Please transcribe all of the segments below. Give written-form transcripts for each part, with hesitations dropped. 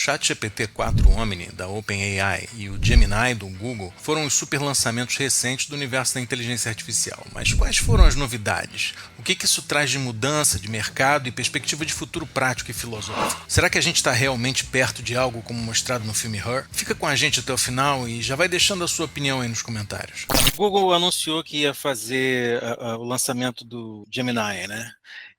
ChatGPT 4 Omni, da OpenAI, e o Gemini, do Google, foram os super lançamentos recentes do universo da inteligência artificial. Mas quais foram as novidades? O que isso traz de mudança, de mercado e perspectiva de futuro prático e filosófico? Será que a gente está realmente perto de algo como mostrado no filme Her? Fica com a gente até o final e já vai deixando a sua opinião aí nos comentários. O Google anunciou que ia fazer o lançamento do Gemini, né?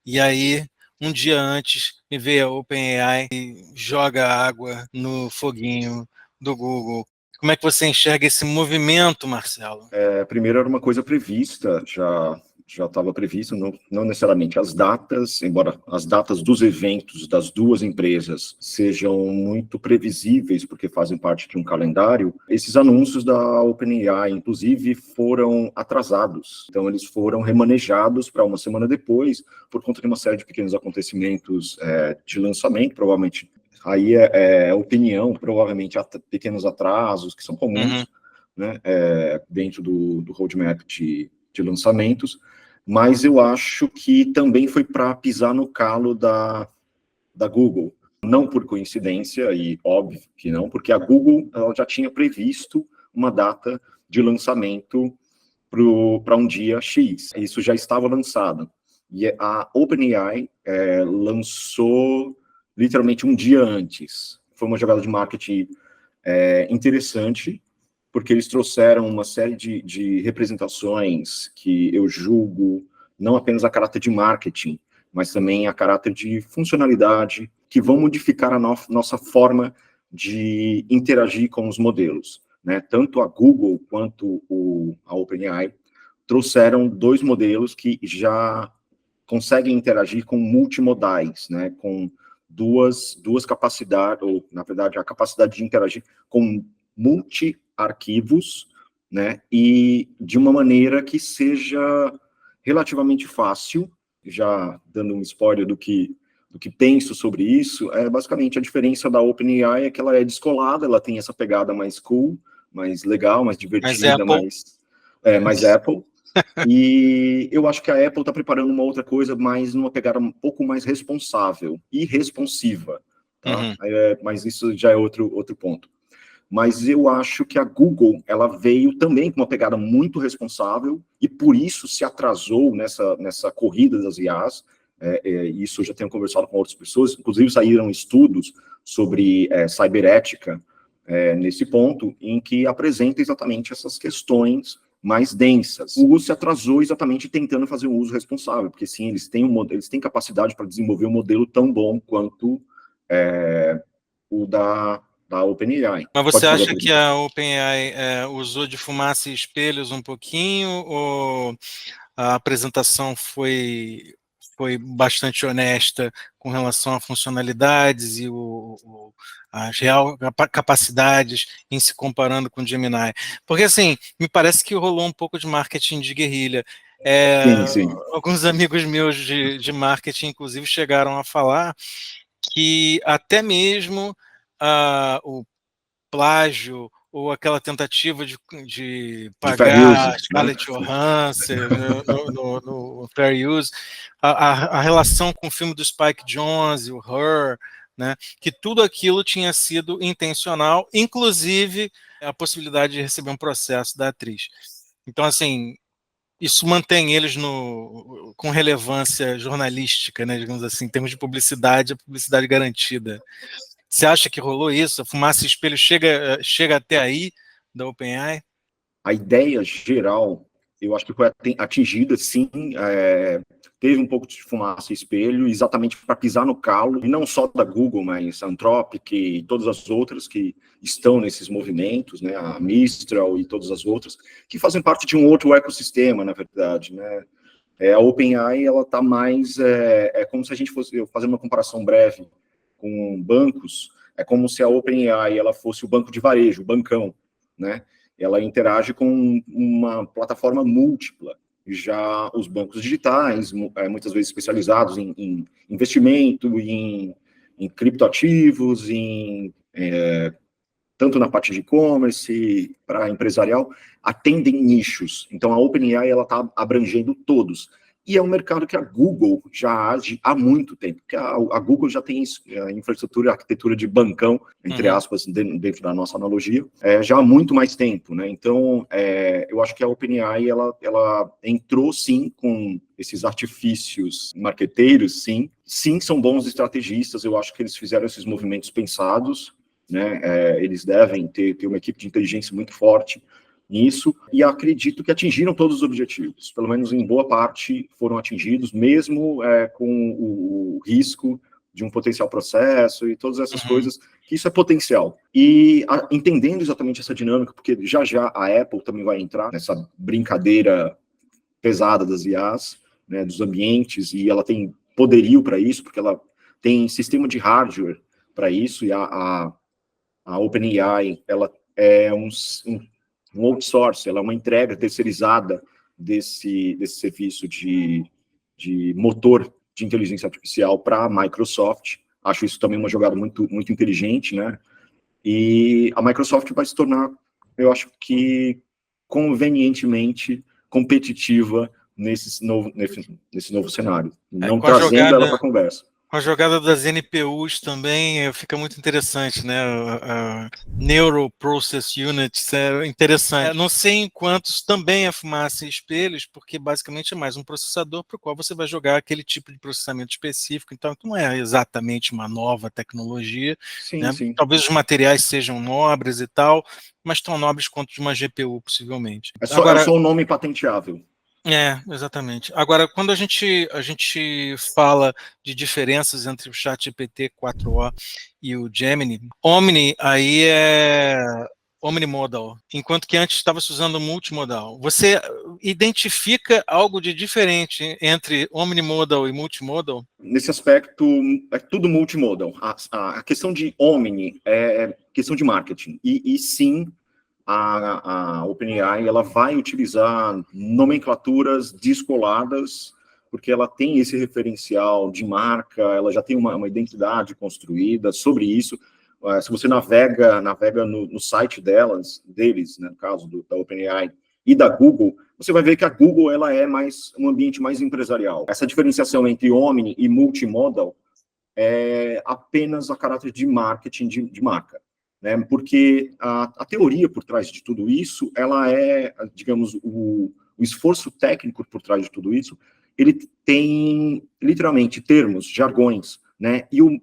E aí, um dia antes, me veio a OpenAI e joga água no foguinho do Google. Como é que você enxerga esse movimento, Marcelo? Primeiro, era uma coisa prevista, já estava previsto, não necessariamente as datas, embora as datas dos eventos das duas empresas sejam muito previsíveis, porque fazem parte de um calendário, esses anúncios da OpenAI, inclusive, foram atrasados. Então, eles foram remanejados para uma semana depois, por conta de uma série de pequenos acontecimentos de lançamento, provavelmente. Aí é opinião, provavelmente pequenos atrasos, que são comuns, né, dentro do roadmap de lançamentos, mas eu acho que também foi para pisar no calo da Google. Não por coincidência, e óbvio que não, porque a Google ela já tinha previsto uma data de lançamento para um dia X. Isso já estava lançado. E a OpenAI lançou literalmente um dia antes. Foi uma jogada de marketing interessante, porque eles trouxeram uma série de representações que eu julgo não apenas a caráter de marketing, mas também a caráter de funcionalidade, que vão modificar a nossa forma de interagir com os modelos, né? Tanto a Google quanto a OpenAI trouxeram dois modelos que já conseguem interagir com multimodais, né? Com duas capacidades, ou, na verdade, a capacidade de interagir com multi-arquivos, né, e de uma maneira que seja relativamente fácil. Já dando um spoiler do que penso sobre isso, basicamente a diferença da OpenAI é que ela é descolada, ela tem essa pegada mais cool, mais legal, mais divertida, mais Apple. E eu acho que a Apple está preparando uma outra coisa, mas numa pegada um pouco mais responsável e responsiva, tá? Mas isso já é outro ponto. Mas eu acho que a Google, ela veio também com uma pegada muito responsável e por isso se atrasou nessa corrida das IAs. Isso eu já tenho conversado com outras pessoas, inclusive saíram estudos sobre ciberética nesse ponto, em que apresenta exatamente essas questões mais densas. O Google se atrasou exatamente tentando fazer um uso responsável, porque sim, eles têm capacidade para desenvolver um modelo tão bom quanto o da OpenAI. Mas você acha que a OpenAI usou de fumaça e espelhos um pouquinho, ou a apresentação foi bastante honesta com relação a funcionalidades e as real capacidades em se comparando com o Gemini? Porque, assim, me parece que rolou um pouco de marketing de guerrilha. Sim. Alguns amigos meus de marketing, inclusive, chegaram a falar que até mesmo o plágio ou aquela tentativa de pagar a Scarlett Johansson no Fair Use, a relação com o filme do Spike Jonze, o Her, né, que tudo aquilo tinha sido intencional, inclusive a possibilidade de receber um processo da atriz. Então, assim, isso mantém eles com relevância jornalística, né, digamos assim, em termos de publicidade, a publicidade garantida. Você acha que rolou isso? A fumaça e espelho chega até aí, da OpenAI? A ideia geral, eu acho que foi atingida, sim. Teve um pouco de fumaça e espelho, exatamente para pisar no calo, e não só da Google, mas a Anthropic e todas as outras que estão nesses movimentos, né, a Mistral e todas as outras, que fazem parte de um outro ecossistema, na verdade, né. A OpenAI, ela está mais, como se a gente fosse fazer uma comparação breve com bancos, é como se a OpenAI ela fosse o banco de varejo, o bancão, né? Ela interage com uma plataforma múltipla. Já os bancos digitais, muitas vezes especializados em investimento, em criptoativos, tanto na parte de e-commerce, para empresarial, atendem nichos. Então, a OpenAI está abrangendo todos. e é um mercado que a Google já age há muito tempo, porque a Google já tem a infraestrutura, a arquitetura de bancão, entre aspas, dentro da nossa analogia, já há muito mais tempo, né? Então, eu acho que a OpenAI, ela entrou, sim, com esses artifícios marqueteiros, sim, são bons estrategistas, eu acho que eles fizeram esses movimentos pensados, né? Eles devem ter uma equipe de inteligência muito forte nisso, e acredito que atingiram todos os objetivos, pelo menos em boa parte foram atingidos, mesmo com o risco de um potencial processo e todas essas coisas, que isso é potencial. E entendendo exatamente essa dinâmica, porque já a Apple também vai entrar nessa brincadeira pesada das IAs, né, dos ambientes, e ela tem poderio para isso, porque ela tem sistema de hardware para isso, e a OpenAI, ela é um outsource, ela é uma entrega terceirizada desse serviço de motor de inteligência artificial para a Microsoft. Acho isso também uma jogada muito, muito inteligente, né? E a Microsoft vai se tornar, eu acho que, convenientemente competitiva nesse novo cenário, não trazendo ela para a conversa. Com a jogada das NPUs também fica muito interessante, né? Neural Process Units é interessante. Não sei em quantos também é fumaça e espelhos, porque basicamente é mais um processador para o qual você vai jogar aquele tipo de processamento específico, então não é exatamente uma nova tecnologia. Sim, né? sim. Talvez os materiais sejam nobres e tal, mas tão nobres quanto de uma GPU, possivelmente. É só um nome patenteável. Exatamente. Agora, quando a gente fala de diferenças entre o ChatGPT 4o e o Gemini, Omni aí é omnimodal, enquanto que antes estava se usando multimodal. Você identifica algo de diferente entre omnimodal e multimodal? Nesse aspecto, é tudo multimodal. A questão de Omni é questão de marketing. E sim, a OpenAI ela vai utilizar nomenclaturas descoladas, porque ela tem esse referencial de marca, ela já tem uma identidade construída sobre isso. Se você navega no site deles, né, no caso da OpenAI e da Google, você vai ver que a Google ela é mais um ambiente mais empresarial. Essa diferenciação entre Omni e multimodal é apenas a caráter de marketing de marca. Né, porque a teoria por trás de tudo isso, ela é, digamos, o esforço técnico por trás de tudo isso, ele tem, literalmente, termos, jargões, né, e o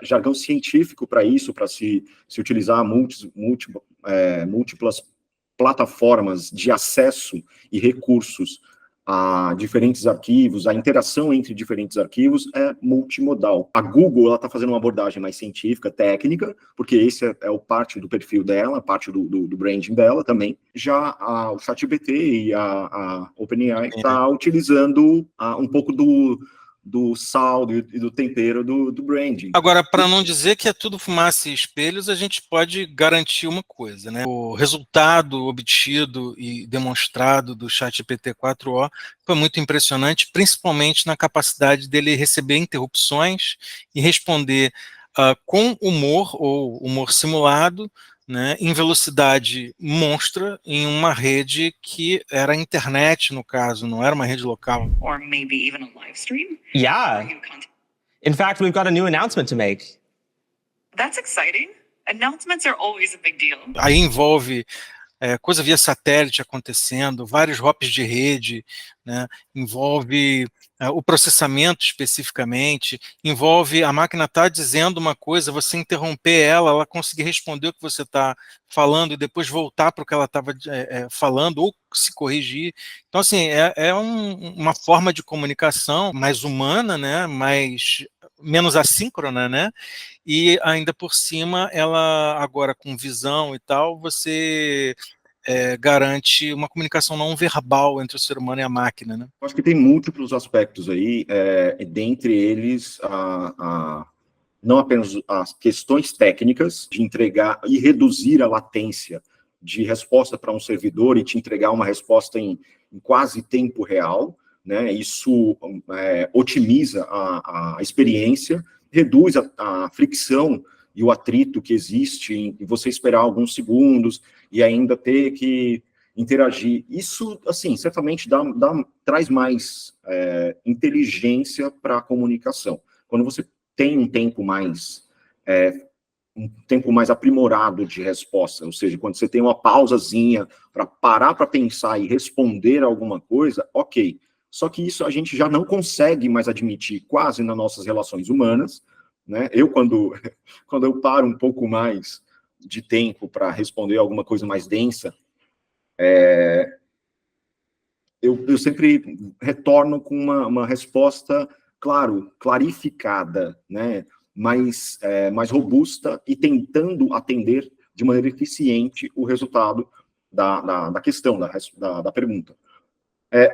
jargão científico para isso, para se utilizar múltiplas plataformas de acesso e recursos a diferentes arquivos, a interação entre diferentes arquivos é multimodal. A Google ela está fazendo uma abordagem mais científica, técnica, porque esse é o parte do perfil dela, parte do branding dela também. Já o ChatGPT e a OpenAI está utilizando um pouco do sal e do tempero do branding. Agora, para não dizer que é tudo fumaça e espelhos, a gente pode garantir uma coisa, né? O resultado obtido e demonstrado do ChatGPT 4o foi muito impressionante, principalmente na capacidade dele receber interrupções e responder com humor ou humor simulado, né, em velocidade monstra, em uma rede que era a internet, no caso, não era uma rede local. Or maybe even a live stream? Yeah. In fact, we've got a new announcement to make. That's exciting. Announcements are always a big deal. Aí envolve coisa via satélite acontecendo, vários hops de rede, né, envolve o processamento especificamente, envolve a máquina estar dizendo uma coisa, você interromper ela conseguir responder o que você está falando e depois voltar para o que ela estava falando ou se corrigir. Então, assim, uma forma de comunicação mais humana, né, menos assíncrona, né, e ainda por cima, ela agora com visão e tal, você garante uma comunicação não verbal entre o ser humano e a máquina, né? Eu acho que tem múltiplos aspectos aí, dentre eles não apenas as questões técnicas de entregar e reduzir a latência de resposta para um servidor e te entregar uma resposta em quase tempo real, né? Isso otimiza a experiência, reduz a fricção e o atrito que existe em você esperar alguns segundos e ainda ter que interagir. Isso, assim, certamente traz mais inteligência para a comunicação. Quando você tem um tempo mais aprimorado de resposta, ou seja, quando você tem uma pausazinha para parar para pensar e responder alguma coisa, ok. Só que isso a gente já não consegue mais admitir quase nas nossas relações humanas, né? Quando eu paro um pouco mais de tempo para responder alguma coisa mais densa, eu sempre retorno com uma resposta, claro, clarificada, né? Mais robusta e tentando atender de maneira eficiente o resultado da questão, da pergunta.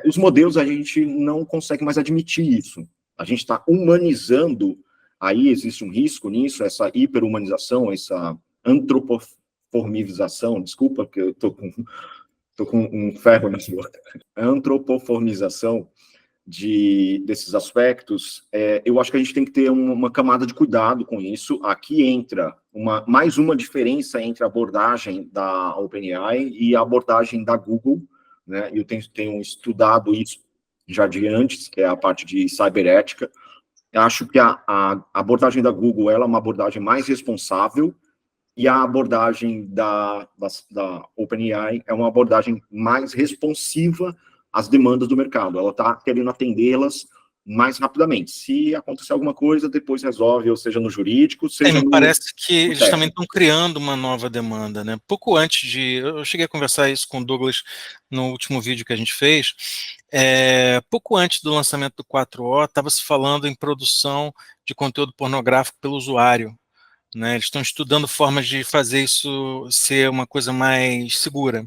Os modelos, a gente não consegue mais admitir isso. A gente está humanizando, aí existe um risco nisso, essa hiperhumanização, essa antropoformização, desculpa, porque eu estou com um ferro na boca. Antropoformização desses aspectos, eu acho que a gente tem que ter uma camada de cuidado com isso. Aqui entra mais uma diferença entre a abordagem da OpenAI e a abordagem da Google, né? Eu tenho estudado isso já de antes, que é a parte de cyberética. Eu acho que a abordagem da Google ela é uma abordagem mais responsável, e a abordagem da OpenAI é uma abordagem mais responsiva às demandas do mercado. Ela está querendo atendê-las mais rapidamente. Se acontecer alguma coisa, depois resolve, ou seja no jurídico, seja me parece que eles técnico. também estão criando uma nova demanda, né? Pouco antes eu cheguei a conversar isso com o Douglas no último vídeo que a gente fez, pouco antes do lançamento do 4O, estava se falando em produção de conteúdo pornográfico pelo usuário, né? Eles estão estudando formas de fazer isso ser uma coisa mais segura,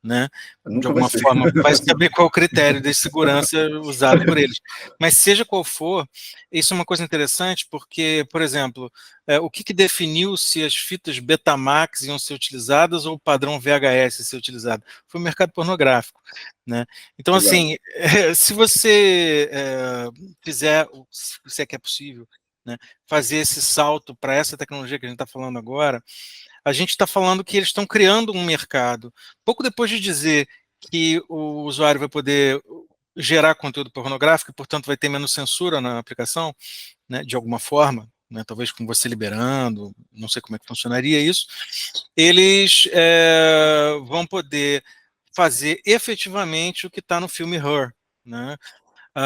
né? De alguma forma, vai saber qual é o critério de segurança usado por eles. Mas seja qual for, isso é uma coisa interessante, porque, por exemplo, o que definiu se as fitas Betamax iam ser utilizadas ou o padrão VHS ia ser utilizado? Foi o mercado pornográfico, né? Então, assim, se você fizer, se é que é possível, né, fazer esse salto para essa tecnologia que a gente está falando agora, a gente está falando que eles estão criando um mercado. Pouco depois de dizer que o usuário vai poder gerar conteúdo pornográfico e, portanto, vai ter menos censura na aplicação, né, de alguma forma, né, talvez com você liberando, não sei como é que funcionaria isso, eles vão poder fazer efetivamente o que está no filme Her, né?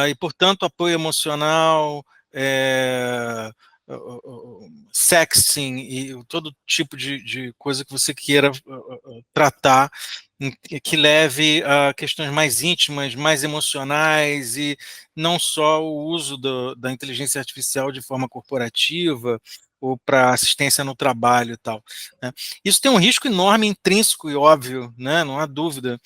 E, portanto, apoio emocional, sexting e todo tipo de coisa que você queira tratar, que leve a questões mais íntimas, mais emocionais, e não só o uso da inteligência artificial de forma corporativa ou para assistência no trabalho e tal, né? Isso tem um risco enorme, intrínseco e óbvio, né? Não há dúvida.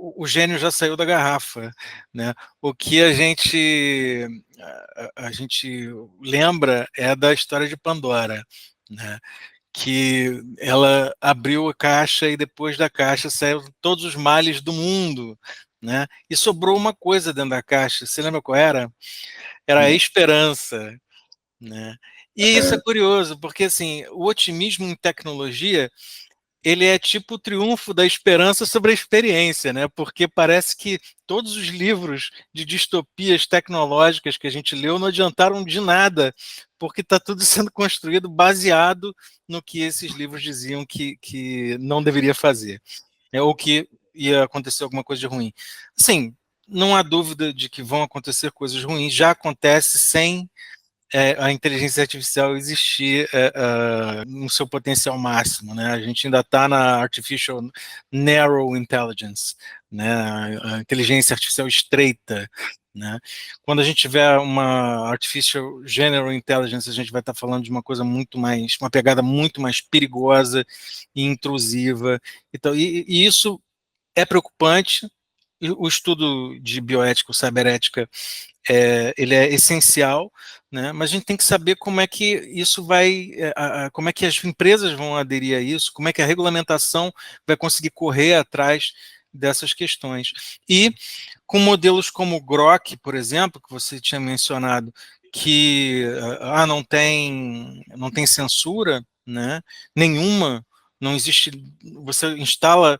O gênio já saiu da garrafa, né? O que a gente lembra é da história de Pandora, né? Que ela abriu a caixa e depois da caixa saíram todos os males do mundo, né? E sobrou uma coisa dentro da caixa. Você lembra qual era? Era a esperança, né? E isso é curioso, porque assim, o otimismo em tecnologia, ele é tipo o triunfo da esperança sobre a experiência, né? Porque parece que todos os livros de distopias tecnológicas que a gente leu não adiantaram de nada, porque está tudo sendo construído baseado no que esses livros diziam que não deveria fazer, ou que ia acontecer alguma coisa de ruim. Assim, não há dúvida de que vão acontecer coisas ruins, já acontece sem a inteligência artificial existir no seu potencial máximo, né? A gente ainda está na Artificial Narrow Intelligence, né? A inteligência artificial estreita, né? Quando a gente tiver uma Artificial General Intelligence, a gente vai estar falando de uma coisa muito mais, uma pegada muito mais perigosa e intrusiva. Então, e isso é preocupante. O estudo de bioética ou cyberética ele é essencial, né? Mas a gente tem que saber como é que isso vai, como é que as empresas vão aderir a isso, como é que a regulamentação vai conseguir correr atrás dessas questões. E com modelos como o Grok, por exemplo, que você tinha mencionado, que não tem censura, né, nenhuma não existe, você instala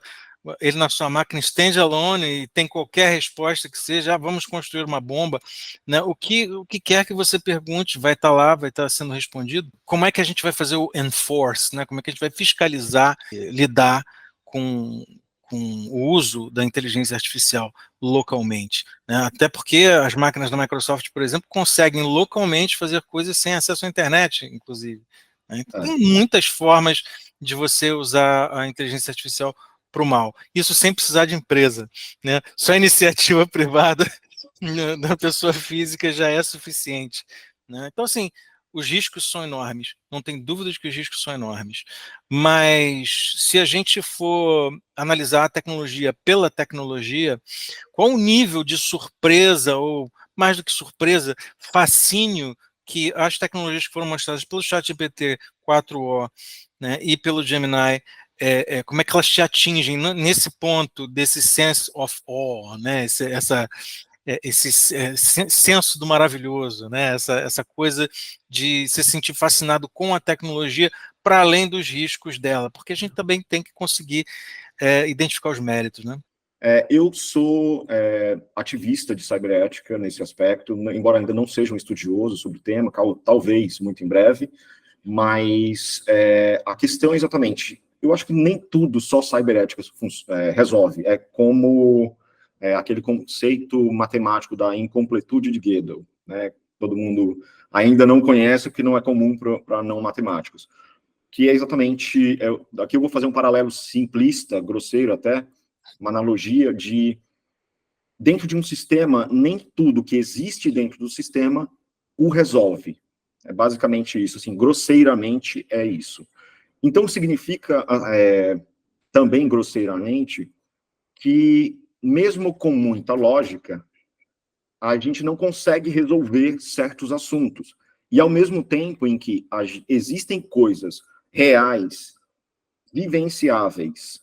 ele na sua máquina standalone e tem qualquer resposta que seja, vamos construir uma bomba, né? O que quer que você pergunte vai estar lá, vai estar sendo respondido. Como é que a gente vai fazer o enforce, né? Como é que a gente vai fiscalizar, lidar com o uso da inteligência artificial localmente, né? Até porque as máquinas da Microsoft, por exemplo, conseguem localmente fazer coisas sem acesso à internet, inclusive, né? Então, tem muitas formas de você usar a inteligência artificial para o mal. Isso sem precisar de empresa, né? Só a iniciativa privada da pessoa física já é suficiente, né? Então, assim, os riscos são enormes, não tem dúvida de que os riscos são enormes, mas se a gente for analisar a tecnologia pela tecnologia, qual o nível de surpresa, ou mais do que surpresa, fascínio que as tecnologias que foram mostradas pelo ChatGPT 4o, né, e pelo Gemini, como é que elas te atingem nesse ponto desse sense of awe, né, esse senso do maravilhoso, né, essa coisa de se sentir fascinado com a tecnologia para além dos riscos dela, porque a gente também tem que conseguir identificar os méritos, né? Eu sou ativista de ciberética nesse aspecto, embora ainda não seja um estudioso sobre o tema, talvez muito em breve, mas a questão é exatamente, eu acho que nem tudo só ciberética resolve, é como aquele conceito matemático da incompletude de Gödel, né? Todo mundo ainda não conhece, porque não é comum para não matemáticos, que é exatamente, aqui eu vou fazer um paralelo simplista, grosseiro até, uma analogia de, dentro de um sistema, nem tudo que existe dentro do sistema o resolve. É basicamente isso, assim, grosseiramente é isso. Então, significa também grosseiramente que, mesmo com muita lógica, a gente não consegue resolver certos assuntos. E, ao mesmo tempo em que existem coisas reais, vivenciáveis,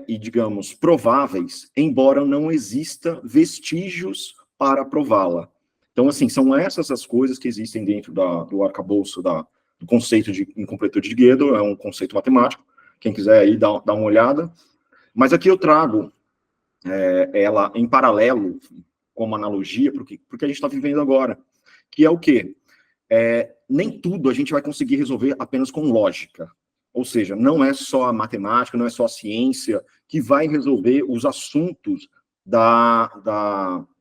e, digamos, prováveis, embora não exista vestígios para prová-la. Então, assim, são essas as coisas que existem dentro do arcabouço do conceito de incompletude de Gödel, é um conceito matemático, quem quiser aí dar uma olhada. Mas aqui eu trago ela em paralelo, como analogia, porque a gente está vivendo agora, que é o quê? Nem tudo a gente vai conseguir resolver apenas com lógica. Ou seja, não é só a matemática, não é só a ciência que vai resolver os assuntos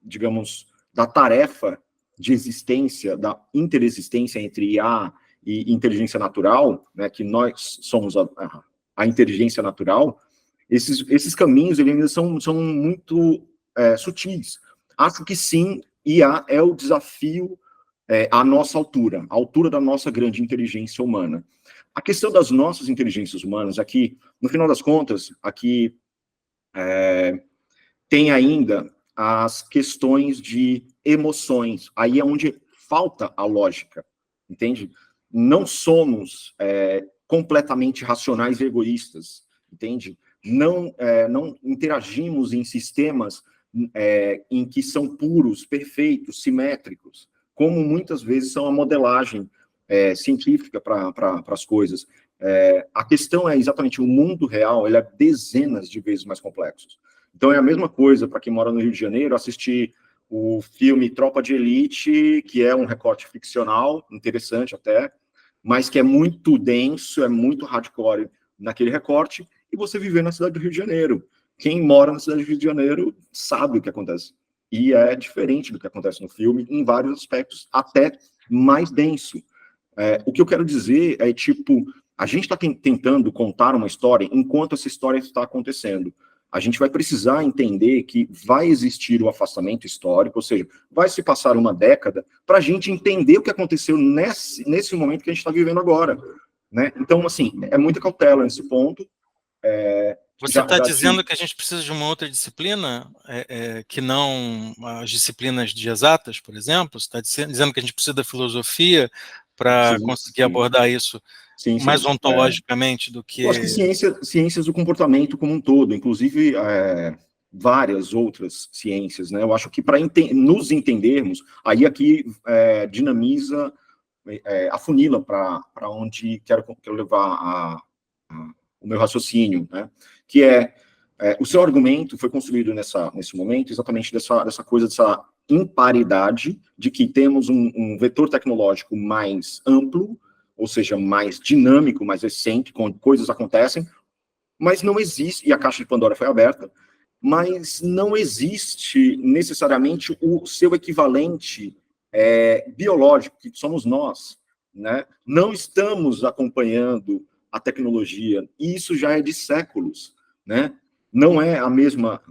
digamos, da tarefa de existência, da interexistência entre IA e inteligência natural, né, que nós somos a inteligência natural. Esses caminhos eles ainda são muito sutis. Acho que sim, IA é o desafio à nossa altura, à altura da nossa grande inteligência humana. A questão das nossas inteligências humanas, aqui, no final das contas, aqui tem ainda as questões de emoções. Aí é onde falta a lógica, entende? Não somos completamente racionais e egoístas, entende? Não interagimos em sistemas em que são puros, perfeitos, simétricos, como muitas vezes são a modelagem científica para as coisas. A questão é exatamente o mundo real, ele é dezenas de vezes mais complexo. Então é a mesma coisa para quem mora no Rio de Janeiro, assistir o filme Tropa de Elite, que é um recorte ficcional, interessante até, mas que é muito denso, é muito hardcore naquele recorte, e você viver na cidade do Rio de Janeiro. Quem mora na cidade do Rio de Janeiro sabe o que acontece. E é diferente do que acontece no filme, em vários aspectos, até mais denso. O que eu quero dizer é, tipo, a gente está tentando contar uma história enquanto essa história está acontecendo. A gente vai precisar entender que vai existir o afastamento histórico, ou seja, vai se passar uma década para a gente entender o que aconteceu nesse momento que a gente está vivendo agora, né? Então, assim, é muita cautela nesse ponto. Você está dizendo que a gente precisa de uma outra disciplina, que não as disciplinas de exatas, por exemplo? Você está dizendo que a gente precisa da filosofia para conseguir abordar isso mais ontologicamente do que... Eu acho que ciências do comportamento como um todo, inclusive várias outras ciências, né? Eu acho que para nos entendermos, aí aqui afunila para onde quero levar meu raciocínio, né? Que o seu argumento foi construído nesse momento exatamente dessa coisa, dessa imparidade de que temos um vetor tecnológico mais amplo, ou seja, mais dinâmico, mais recente, quando coisas acontecem, mas não existe, e a caixa de Pandora foi aberta, mas não existe necessariamente o seu equivalente biológico, que somos nós, né? Não estamos acompanhando a tecnologia, e isso já é de séculos, né? Não é a mesma,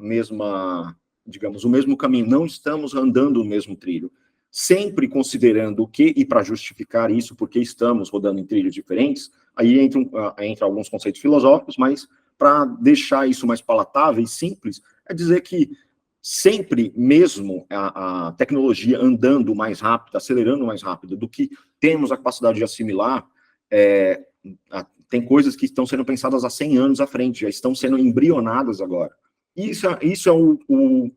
digamos, o mesmo caminho, não estamos andando o mesmo trilho, sempre considerando o que, e para justificar isso, porque estamos rodando em trilhos diferentes, aí entra alguns conceitos filosóficos, mas para deixar isso mais palatável e simples, é dizer que sempre, mesmo a tecnologia andando mais rápido, acelerando mais rápido do que temos a capacidade de assimilar, tem coisas que estão sendo pensadas há 100 anos à frente, já estão sendo embrionadas agora. Isso é o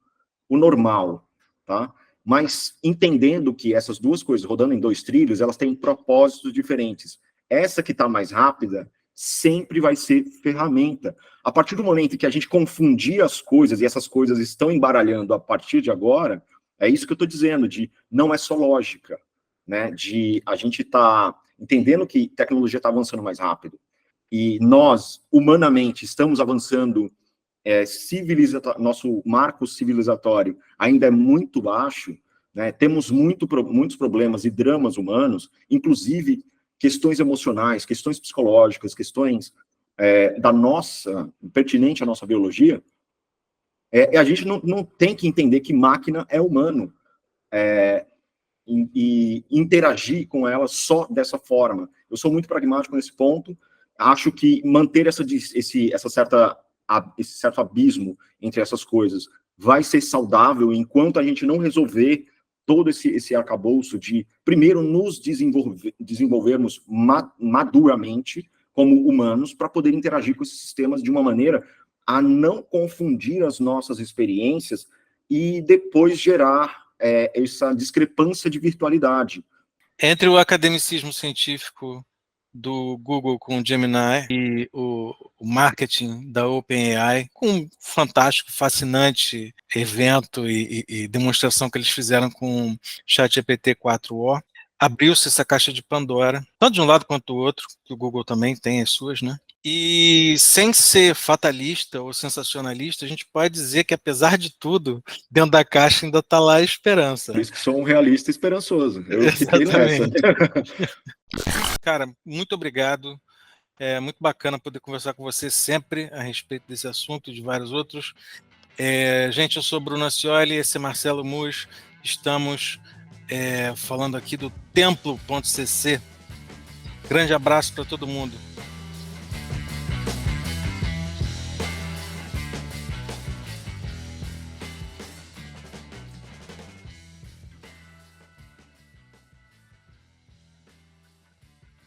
normal, tá? Mas entendendo que essas duas coisas, rodando em 2 trilhos, elas têm propósitos diferentes. Essa que está mais rápida sempre vai ser ferramenta. A partir do momento que a gente confundir as coisas, e essas coisas estão embaralhando a partir de agora, é isso que eu estou dizendo, de não é só lógica, né? De a gente tá entendendo que a tecnologia está avançando mais rápido, e nós, humanamente, estamos avançando, nosso marco civilizatório ainda é muito baixo, né? Temos muitos problemas e dramas humanos, inclusive questões emocionais, questões psicológicas, questões pertinente à nossa biologia, a gente não tem que entender que máquina é humano, e interagir com ela só dessa forma. Eu sou muito pragmático nesse ponto, acho que manter esse certo abismo entre essas coisas vai ser saudável enquanto a gente não resolver todo esse arcabouço de, primeiro, nos desenvolvermos maduramente como humanos para poder interagir com esses sistemas de uma maneira a não confundir as nossas experiências e depois gerar essa discrepância de virtualidade. Entre o academicismo científico do Google com o Gemini e o marketing da OpenAI, com um fantástico, fascinante evento e demonstração que eles fizeram com o ChatGPT 4o, abriu-se essa caixa de Pandora, tanto de um lado quanto do outro, que o Google também tem as suas, né? E sem ser fatalista ou sensacionalista, a gente pode dizer que, apesar de tudo, dentro da caixa ainda está lá a esperança. Por isso que sou um realista esperançoso. Eu fiquei nessa. Cara, muito obrigado. É muito bacana poder conversar com você sempre a respeito desse assunto e de vários outros. Gente, eu sou Bruno Ascioli, esse é Marcelo Mus. Estamos falando aqui do Templo.cc. Grande abraço para todo mundo.